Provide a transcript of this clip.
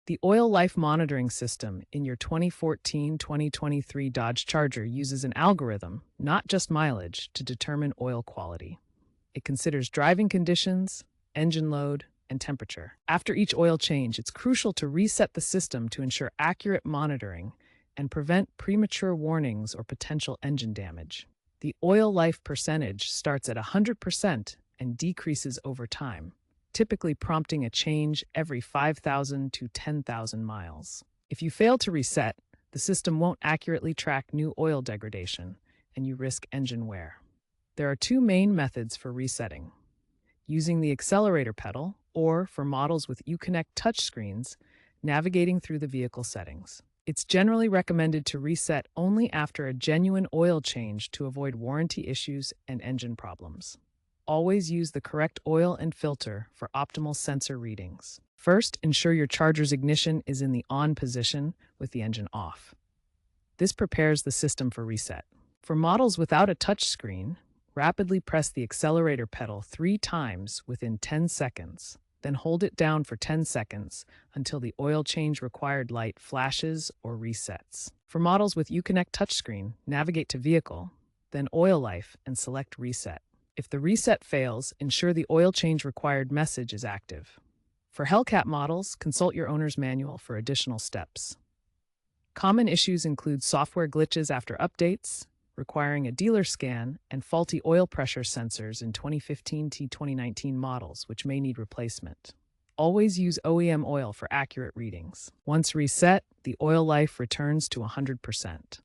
The oil life monitoring system in your 2014-2023 Dodge Charger uses an algorithm, not just mileage, to determine oil quality. It considers driving conditions, engine load, and temperature. After each oil change, it's crucial to reset the system to ensure accurate monitoring and prevent premature warnings or potential engine damage. The oil life percentage starts at 100% and decreases over time, typically prompting a change every 5,000 to 10,000 miles. If you fail to reset, the system won't accurately track new oil degradation, and you risk engine wear. There are two main methods for resetting: using the accelerator pedal, or for models with Uconnect touchscreens, navigating through the vehicle settings. It's generally recommended to reset only after a genuine oil change to avoid warranty issues and engine problems. Always use the correct oil and filter for optimal sensor readings. First, ensure your Charger's ignition is in the on position with the engine off. This prepares the system for reset. For models without a touchscreen, rapidly press the accelerator pedal 3 times within 10 seconds. Then hold it down for 10 seconds until the oil change required light flashes or resets. For models with Uconnect touchscreen, navigate to Vehicle, then Oil Life, and select Reset. If the reset fails, ensure the oil change required message is active. For Hellcat models, consult your owner's manual for additional steps. Common issues include software glitches after updates, requiring a dealer scan, and faulty oil pressure sensors in 2015 to 2019 models, which may need replacement. Always use OEM oil for accurate readings. Once reset, the oil life returns to 100%.